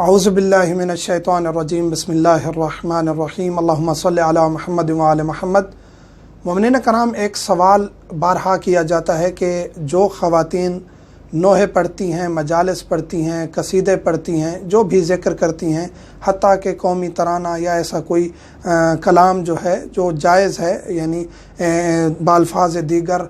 اعوذ باللہ من الشیطان الرجیم بسم اللہ الرحمن الرحیم اللہم صلی علی محمد وعلی محمد۔ مومنین کرام، ایک سوال بارہا کیا جاتا ہے کہ جو خواتین نوحے پڑھتی ہیں، مجالس پڑھتی ہیں، قصیدے پڑھتی ہیں، جو بھی ذکر کرتی ہیں، حتیٰ کہ قومی ترانہ یا ایسا کوئی کلام جو ہے جو جائز ہے، یعنی بالفاظ دیگر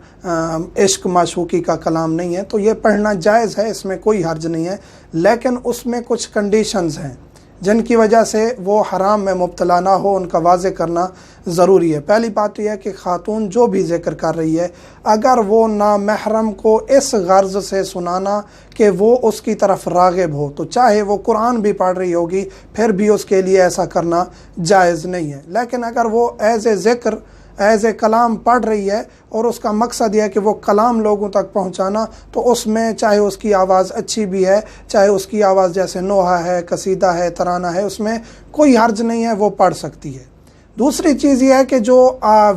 عشق معشوقی کا کلام نہیں ہے، تو یہ پڑھنا جائز ہے، اس میں کوئی حرج نہیں ہے، لیکن اس میں کچھ کنڈیشنز ہیں جن کی وجہ سے وہ حرام میں مبتلا نہ ہو، ان کا واضح کرنا ضروری ہے۔ پہلی بات یہ ہے کہ خاتون جو بھی ذکر کر رہی ہے، اگر وہ نامحرم کو اس غرض سے سنانا کہ وہ اس کی طرف راغب ہو، تو چاہے وہ قرآن بھی پڑھ رہی ہوگی پھر بھی اس کے لیے ایسا کرنا جائز نہیں ہے۔ لیکن اگر وہ ایز اے ذکر، ایز اے کلام پڑھ رہی ہے اور اس کا مقصد یہ ہے کہ وہ کلام لوگوں تک پہنچانا، تو اس میں چاہے اس کی آواز اچھی بھی ہے، چاہے اس کی آواز جیسے نوحہ ہے، قصیدہ ہے، ترانہ ہے، اس میں کوئی حرج نہیں ہے، وہ پڑھ سکتی ہے۔ دوسری چیز یہ ہے کہ جو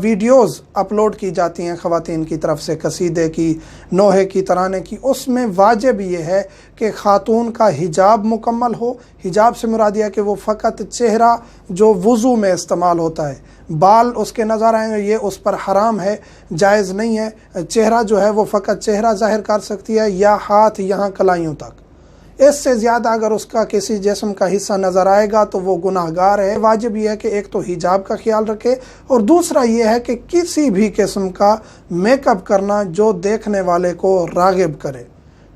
ویڈیوز اپلوڈ کی جاتی ہیں خواتین کی طرف سے، قصیدے کی، نوحے کی، ترانے کی، اس میں واجب یہ ہے کہ خاتون کا حجاب مکمل ہو۔ حجاب سے مراد یہ ہے کہ وہ فقط چہرہ جو وضو میں استعمال ہوتا ہے، بال اس کے نظر آئیں گے، یہ اس پر حرام ہے، جائز نہیں ہے۔ چہرہ جو ہے وہ فقط چہرہ ظاہر کر سکتی ہے یا ہاتھ یہاں کلائیوں تک، اس سے زیادہ اگر اس کا کسی جسم کا حصہ نظر آئے گا تو وہ گناہ گار ہے۔ واجب یہ ہے کہ ایک تو حجاب کا خیال رکھے، اور دوسرا یہ ہے کہ کسی بھی قسم کا میک اپ کرنا جو دیکھنے والے کو راغب کرے،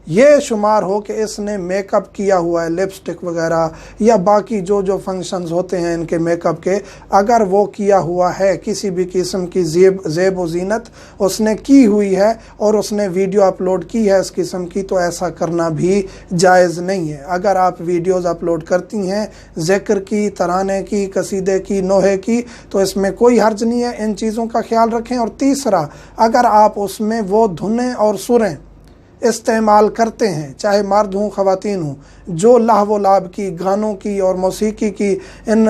یہ شمار ہو کہ اس نے میک اپ کیا ہوا ہے، لپسٹک وغیرہ یا باقی جو فنکشنز ہوتے ہیں ان کے میک اپ کے، اگر وہ کیا ہوا ہے، کسی بھی قسم کی زیب و زینت اس نے کی ہوئی ہے اور اس نے ویڈیو اپلوڈ کی ہے اس قسم کی، تو ایسا کرنا بھی جائز نہیں ہے۔ اگر آپ ویڈیوز اپلوڈ کرتی ہیں ذکر کی، ترانے کی، قصیدے کی، نوحے کی، تو اس میں کوئی حرج نہیں ہے، ان چیزوں کا خیال رکھیں۔ اور تیسرا، اگر آپ اس میں وہ دھنیں اور سریں استعمال کرتے ہیں، چاہے مرد ہوں خواتین ہوں، جو لہو و لعب کی، گانوں کی اور موسیقی کی، ان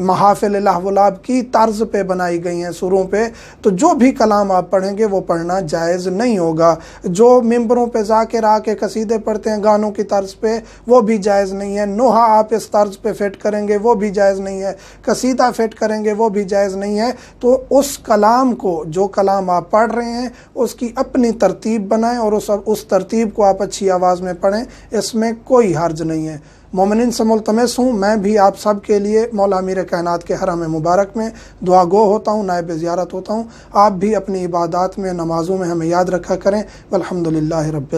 محافل لہو و لعب کی طرز پہ بنائی گئی ہیں، سروں پہ، تو جو بھی کلام آپ پڑھیں گے وہ پڑھنا جائز نہیں ہوگا۔ جو ممبروں پہ ذاکر آ کے قصیدے پڑھتے ہیں گانوں کی طرز پہ، وہ بھی جائز نہیں ہے۔ نوحہ آپ اس طرز پہ فٹ کریں گے وہ بھی جائز نہیں ہے، قصیدہ فٹ کریں گے وہ بھی جائز نہیں ہے۔ تو اس کلام کو، جو کلام آپ پڑھ رہے ہیں، اس کی اپنی ترتیب بنائیں اور اس ترتیب کو آپ اچھی آواز میں پڑھیں، اس میں کوئی حرج نہیں ہے۔ مومنین سے ملتمس ہوں، میں بھی آپ سب کے لیے مولا امیر کائنات کے حرم مبارک میں دعا گو ہوتا ہوں، نائب زیارت ہوتا ہوں۔ آپ بھی اپنی عبادات میں، نمازوں میں ہمیں یاد رکھا کریں۔ والحمدللہ رب